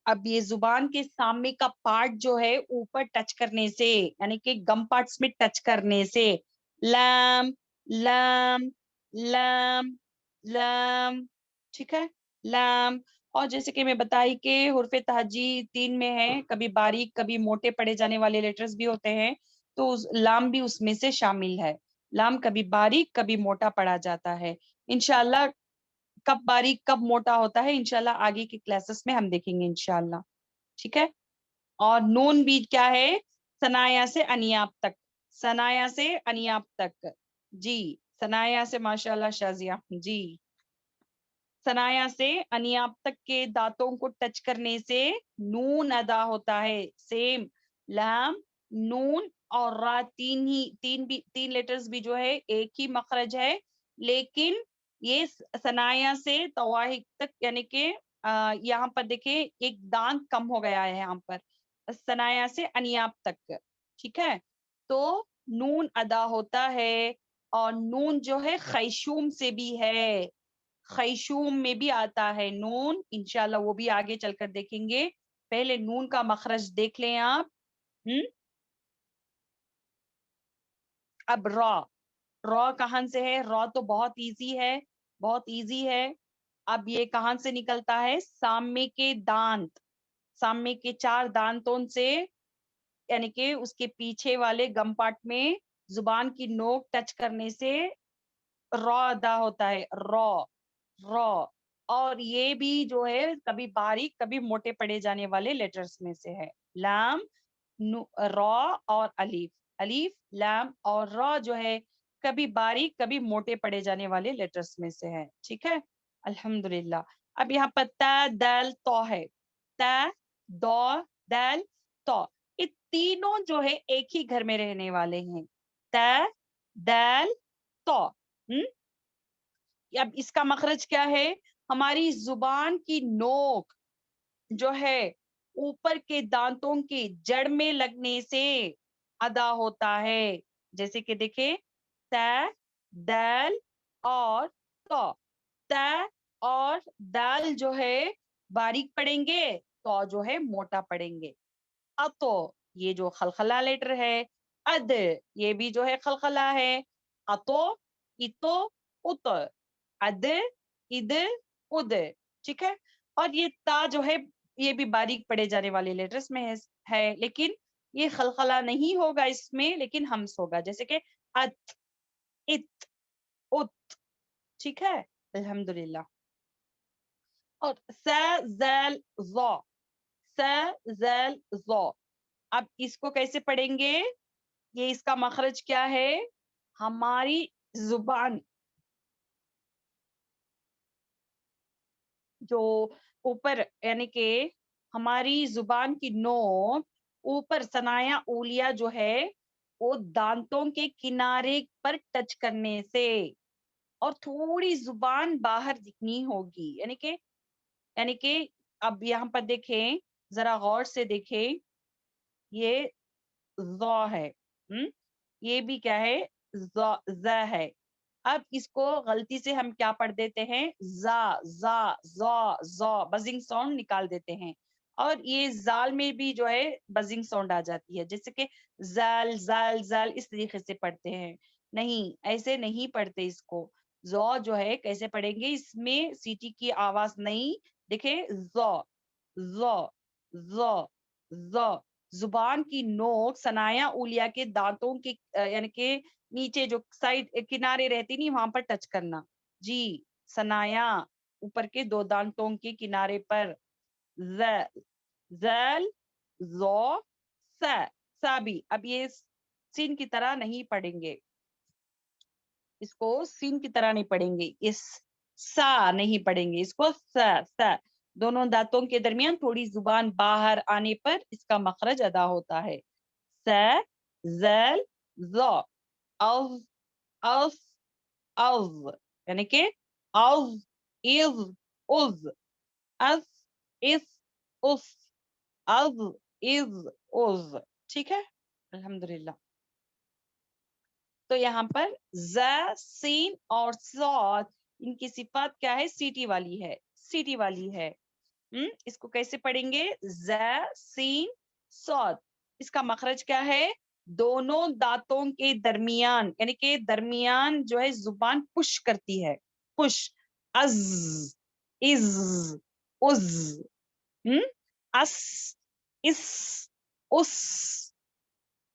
Speaker 1: اب یہ زبان کے سامنے کا پارٹ جو ہے اوپر ٹچ کرنے سے یعنی کہ گم پارٹس میں ٹچ کرنے سے لام لام لام لام ٹھیک ہے لام اور جیسے کہ میں بتائی کہ حرف تہجی 3 میں ہے کبھی باریک کبھی موٹے پڑے جانے والے لیٹرز بھی ہوتے ہیں تو لام بھی اس میں سے شامل ہے لام کبھی باریک کبھی موٹا پڑا جاتا ہے انشاءاللہ کب باریک کب موٹا ہوتا ہے انشاءاللہ آگے کی کلاسز میں ہم دیکھیں گے انشاءاللہ ٹھیک ہے اور نون بھی کیا ہے ثنایا سے انیاب تک ثنایا سے انیاب تک جی ثنایا سے ماشاءاللہ شازیہ جی ثنایا سے انیاب تک کے دانتوں کو ٹچ کرنے سے نون ادا ہوتا ہے سیم لام نون اور را تین لیٹرز بھی جو ہے ایک ہی مخرج ہے لیکن یہ ثنایا سے تواحک تک یعنی کہ یہاں پر دیکھیں ایک دانت کم ہو گیا ہے یہاں پر ثنایا سے انیاب تک ٹھیک ہے تو نون ادا ہوتا ہے اور نون جو ہے خیشوم سے بھی ہے خیشوم میں بھی آتا ہے نون انشاءاللہ وہ بھی آگے چل کر دیکھیں گے پہلے نون کا مخرج دیکھ لیں آپ اب را کہاں سے ہے را تو بہت ایزی ہے اب یہ کہاں سے نکلتا ہے سامنے کے دانت سامنے کے 4 دانتوں سے یعنی کہ اس کے پیچھے والے گم پارٹ میں زبان کی نوک ٹچ کرنے سے را ادا ہوتا ہے را اور یہ بھی جو ہے کبھی باریک کبھی موٹے پڑے جانے والے لیٹرز میں سے ہے لام را اور الف لام اور را جو ہے کبھی باریک کبھی موٹے پڑے جانے والے لیٹرز میں سے ہے ٹھیک ہے الحمدللہ اب یہاں پر تا دال تو ہے تا دو دال تو یہ تینوں جو ہے ایک ہی گھر میں رہنے والے ہیں تا دال تو اب اس کا مخرج کیا ہے ہماری زبان کی نوک جو ہے اوپر کے دانتوں کی جڑ میں لگنے سے ادا ہوتا ہے جیسے کہ دیکھیں تا دال اور تو تا اور دال جو ہے باریک پڑیں گے تو جو ہے موٹا پڑیں گے اتو یہ جو خلخلا لیٹر ہے اد یہ بھی جو ہے خلخلا ہے اتو اتو ات اد اد اد ٹھیک ہے اور یہ تا جو ہے یہ بھی باریک پڑے جانے والے لیٹرز میں ہے لیکن یہ خلخلا نہیں ہوگا اس میں لیکن ہمس ہوگا جیسے کہ ات ات ات ٹھیک ہے الحمدللہ اور س زل ظا س زل ظا اب اس کو کیسے پڑھیں گے یہ اس کا مخرج کیا ہے ہماری زبان جو اوپر یعنی کہ ہماری زبان کی نوک اوپر ثنایا اولیا جو ہے وہ دانتوں کے کنارے پر ٹچ کرنے سے اور تھوڑی زبان باہر دکھنی ہوگی یعنی کہ اب یہاں پر دیکھیں ذرا غور سے دیکھیں یہ ذا ہے یہ بھی کیا ہے ز ہے اب اس کو غلطی سے ہم کیا پڑھ دیتے ہیں زا زا زا زا بزنگ ساؤنڈ نکال دیتے ہیں اور یہ زال میں بھی جو ہے بزنگ ساؤنڈ آ جاتی ہے جیسے کہ زال زال زال اس طریقے سے پڑھتے ہیں نہیں ایسے نہیں پڑھتے اس کو زو جو ہے کیسے پڑھیں گے اس میں سیٹی کی آواز نہیں دیکھیں زو زو زو زو زبان کی نوک ثنایا اولیا کے دانتوں کے یعنی کہ نیچے جو سائڈ کنارے رہتی نہیں وہاں پر ٹچ کرنا جی ثنایا اوپر کے 2 دانتوں کے کنارے پر زل زو سا بھی اب یہ سین کی طرح نہیں پڑھیں گے اس کو سین کی طرح نہیں پڑھیں گے اس سا نہیں پڑھیں گے اس کو سا دونوں دانتوں کے درمیان تھوڑی زبان باہر آنے پر اس کا مخرج ادا ہوتا ہے س زل ز از اس از یعنی کہ از از از از اس اس از از از ٹھیک ہے الحمدللہ. تو یہاں پر ز سین اور صاد ان کی صفات کیا ہے سیٹی والی ہے سیٹی والی ہے. اس کو کیسے پڑھیں گے ز سین صاد اس کا مخرج کیا ہے دونوں دانتوں کے درمیان یعنی کہ درمیان جو ہے زبان پش کرتی ہے پش از از از اس اس اس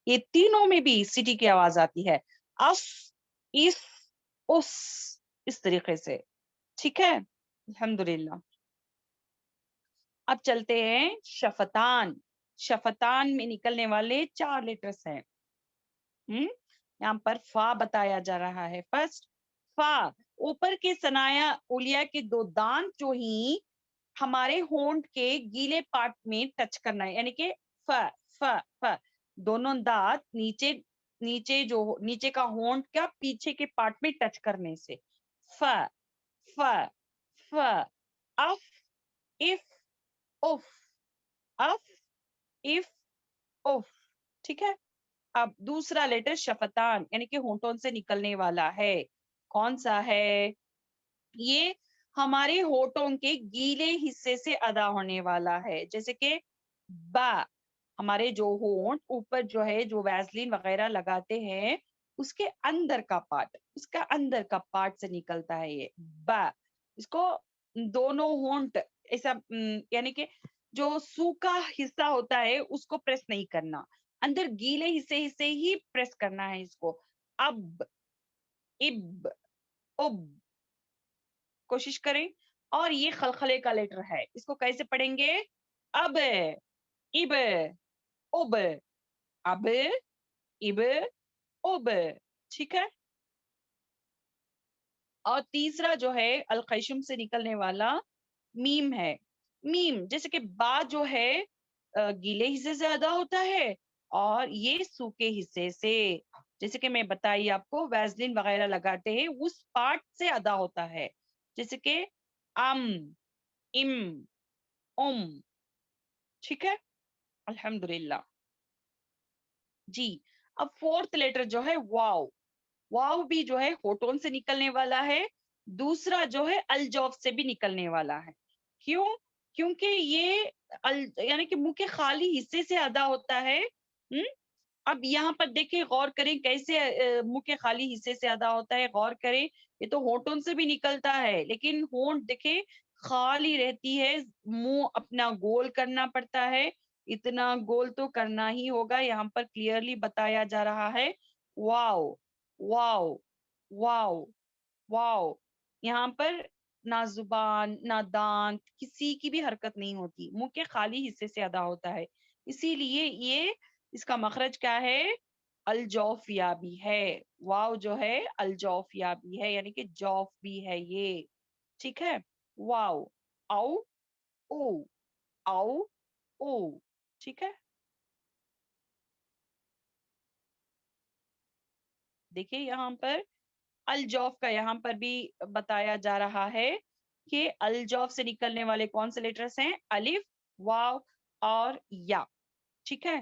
Speaker 1: یہ تینوں میں بھی سیٹی کی آواز آتی ہے اس اس اس اس طریقے سے ٹھیک ہے الحمدللہ. اب چلتے ہیں شفتان شفتان میں نکلنے والے 4 لیٹرز ہیں. یہاں پر فا بتایا جا رہا ہے. فرسٹ فا اوپر کے ثنایا اولیا کے 2 دانت جو ہی ہمارے ہونٹ کے گیلے پارٹ میں ٹچ کرنا ہے یعنی کہ ف ف ف دونوں دانت نیچے نیچے جو نیچے کا ہونٹ کا پیچھے کے پارٹ میں ٹچ کرنے سے ف ف ف if if if if if if ٹھیک ہے. اب دوسرا لیٹر شفتان یعنی کہ ہونٹوں سے نکلنے والا ہے کون سا ہے یہ ہمارے ہونٹوں کے گیلے حصے سے ادا ہونے والا ہے جیسے کہ با ہمارے جو ہونٹ اوپر جو ہے جو ویزلین وغیرہ لگاتے ہیں اس کے اندر کا پارٹ اس کا اندر کا پارٹ سے نکلتا ہے یہ با اس کو دونوں ہونٹ ایسا یعنی کہ جو سوکھا حصہ ہوتا ہے اس کو پریس نہیں کرنا اندر گیلے حصے ہی پریس کرنا ہے اس کو اب اب اب کوشش کریں. اور یہ خلخلے کا لیٹر ہے اس کو کیسے پڑھیں گے اب اب اب اب اب اب ٹھیک ہے. اور تیسرا جو ہے الخیشم سے نکلنے والا میم ہے میم جیسے کہ با جو ہے گیلے حصے سے ادا ہوتا ہے اور یہ سوکھے حصے سے جیسے کہ میں بتائی آپ کو ویزلین وغیرہ لگاتے ہیں اس پارٹ سے ادا ہوتا ہے جیسے کہ ام ام ٹھیک ہے الحمدللہ. جی اب 4تھ لیٹر جو ہے واو واو بھی جو ہے ہونٹوں سے نکلنے والا ہے دوسرا جو ہے الجوف سے بھی نکلنے والا ہے کیوں کیونکہ یہ یعنی کہ منہ کے خالی حصے سے ادا ہوتا ہے. اب یہاں پر دیکھیں غور کریں کیسے منہ کے خالی حصے سے ادا ہوتا ہے غور کریں یہ تو ہونٹوں سے بھی نکلتا ہے لیکن ہونٹ دیکھیں خالی رہتی ہے منہ اپنا گول کرنا پڑتا ہے اتنا گول تو کرنا ہی ہوگا یہاں پر کلیئرلی بتایا جا رہا ہے واو واو واو واو یہاں پر نہ زبان نہ دانت کسی کی بھی حرکت نہیں ہوتی منہ کے خالی حصے سے ادا ہوتا ہے اسی لیے یہ اس کا مخرج کیا ہے الجوفیا بھی ہے واو جو ہے الجوفیا بھی ہے یعنی کہ جوف بھی ہے یہ ٹھیک ہے واو او او او او ٹھیک ہے. دیکھیے یہاں پر الجوف کا یہاں پر بھی بتایا جا رہا ہے کہ الجوف سے نکلنے والے کون سے لیٹرز ہیں الف واو اور یا ٹھیک ہے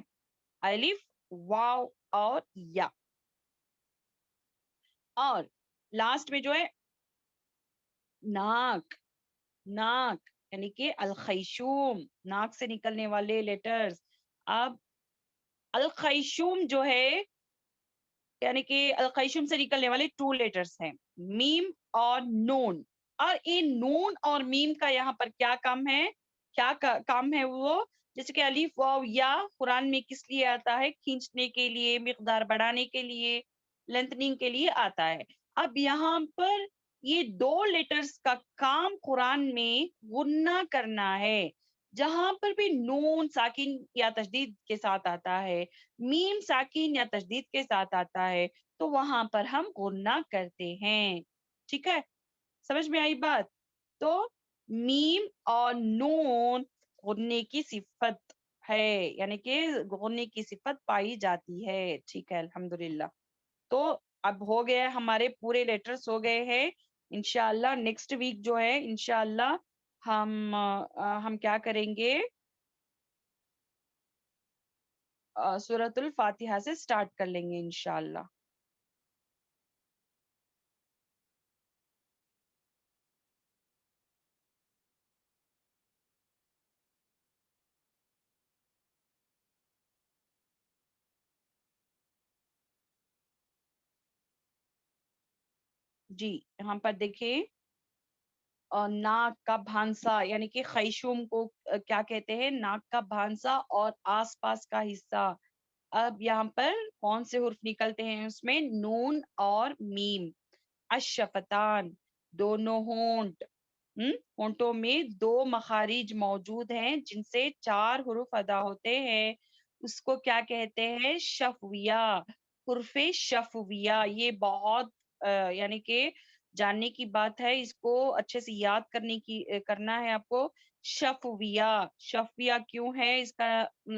Speaker 1: الف واو اور یا. اور لاسٹ میں جو ہے ناک ناک یعنی کہ الخیشوم ناک سے نکلنے والے لیٹرز. اب الخیشوم جو ہے یعنی کہ الخیشم سے نکلنے والے 2 لیٹرز ہیں میم اور نون اور ان نون اور میم کا یہاں پر کیا کام ہے کیا کام ہے وہ جیسے کہ الف واو یا قرآن میں کس لیے آتا ہے کھینچنے کے لیے مقدار بڑھانے کے لیے لینتھننگ کے لیے آتا ہے. اب یہاں پر یہ 2 لیٹرز کا کام قرآن میں غنہ کرنا ہے جہاں پر بھی نون ساکن یا تشدید کے ساتھ آتا ہے میم ساکن یا تشدید کے ساتھ آتا ہے تو وہاں پر ہم غنہ کرتے ہیں ٹھیک ہے سمجھ میں آئی بات. تو میم اور نون غننے کی صفت ہے، یعنی کہ غنی کی صفت پائی جاتی ہے. ٹھیک ہے الحمدللہ. تو اب ہو گیا ہمارے پورے لیٹرز ہو گئے ہیں. انشاءاللہ نیکسٹ ویک جو ہے انشاءاللہ ہم کیا کریں گے، سورۃ الفاتحہ سے سٹارٹ کر لیں گے انشاءاللہ. جی یہاں پر دیکھیں، ناک کا بھانسا یعنی کہ خیشوم کو کیا کہتے ہیں، ناک کا بھانسا اور آس پاس کا حصہ. اب یہاں پر کون سے حرف نکلتے ہیں، اس میں نون اور میم. الشفتان، دونوں ہونٹ. ہونٹوں میں دو مخارج موجود ہیں جن سے چار حروف ادا ہوتے ہیں. اس کو کیا کہتے ہیں، شفویہ. حرف شفویہ یہ بہت یعنی کہ جاننے کی بات ہے، اس کو اچھے سے یاد کرنا ہے آپ کو. شفویہ. شفویہ کیوں ہے اس کا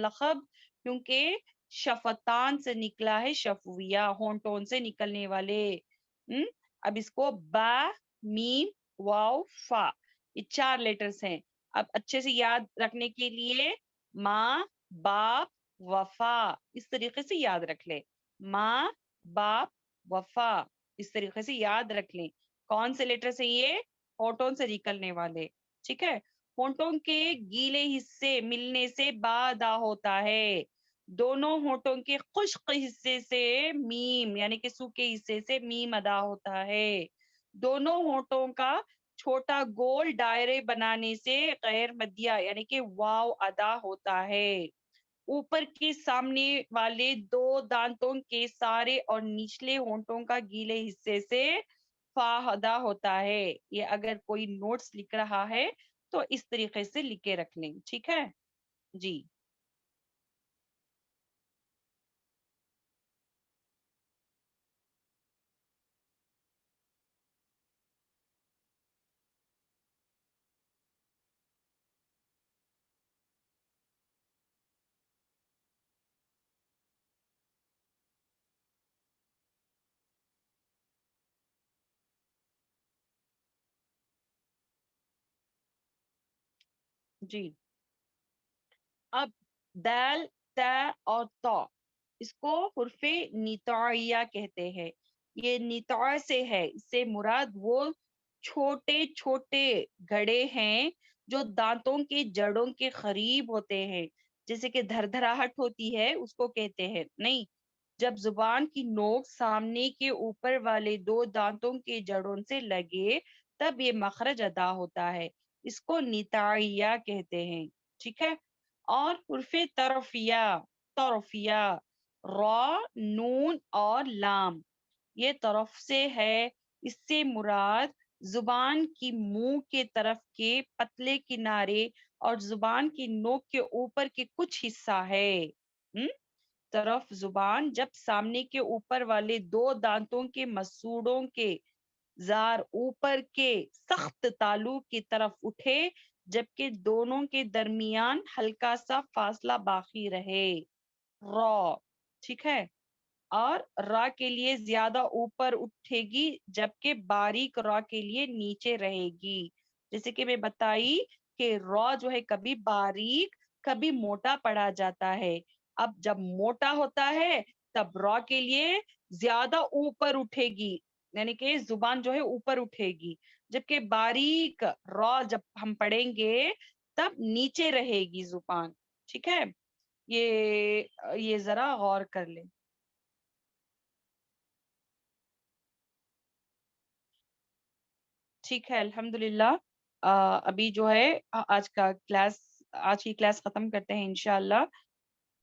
Speaker 1: لقب، کیونکہ شفتان سے نکلا ہے شفویہ، ہونٹوں سے نکلنے والے. اب اس کو با، میم، واو، فا، یہ چار لیٹرز ہیں. اب اچھے سے یاد رکھنے کے لیے ماں، باپ، وفا اس طریقے سے یاد رکھ لیں. ماں، باپ، وفا اس طریقے سے یاد رکھ لیں. کون سے لیٹر سے، یہ ہونٹوں سے نکلنے والے. ٹھیک ہے. ہونٹوں کے گیلے حصے ملنے سے با ادا ہوتا ہے. دونوں ہونٹوں کے خشک حصے سے میم یعنی کہ سوکھے حصے سے میم ادا ہوتا ہے. دونوں ہونٹوں کا چھوٹا گول دائرے بنانے سے غیر مدیہ یعنی کہ واو ادا ہوتا ہے. اوپر کے سامنے والے دو دانتوں کے سارے اور نچلے ہونٹوں کا گیلے حصے سے فا ادا ہوتا ہے. یہ اگر کوئی نوٹس لکھ رہا ہے تو اس طریقے سے لکھے رکھ لیں. ٹھیک ہے جی. جی اب دال، تا اور تا اس کو حرف نطاعیہ کہتے ہیں. یہ نطاع سے ہے، اس سے مراد وہ چھوٹے چھوٹے گھڑے ہیں جو دانتوں کے جڑوں کے قریب ہوتے ہیں. جیسے کہ دھر دھراہٹ ہوتی ہے اس کو کہتے ہیں. نہیں، جب زبان کی نوک سامنے کے اوپر والے دو دانتوں کے جڑوں سے لگے تب یہ مخرج ادا ہوتا ہے. اس کو نطاعیہ کہتے ہیں. ٹھیک ہے. اور حرف طرفیہ، طرفیہ را، نون اور لام یہ طرف سے ہے. اس سے مراد زبان کی منہ کے طرف کے پتلے کنارے اور زبان کی نوک کے اوپر کے کچھ حصہ ہے. طرف زبان جب سامنے کے اوپر والے دو دانتوں کے مسوڑوں کے زار اوپر کے سخت تالو کی طرف اٹھے جبکہ دونوں کے درمیان ہلکا سا فاصلہ باقی رہے. را. ٹھیک ہے. اور را کے لیے زیادہ اوپر اٹھے گی جبکہ باریک را کے لیے نیچے رہے گی. جیسے کہ میں بتائی کہ را جو ہے کبھی باریک کبھی موٹا پڑا جاتا ہے. اب جب موٹا ہوتا ہے تب را کے لیے زیادہ اوپر اٹھے گی یعنی کہ زبان جو ہے اوپر اٹھے گی، جبکہ باریک را جب ہم پڑھیں گے تب نیچے رہے گی زبان. ٹھیک ہے. یہ ذرا غور کر لیں. ٹھیک ہے الحمدللہ. ابھی جو ہے آج کی کلاس ختم کرتے ہیں انشاءاللہ.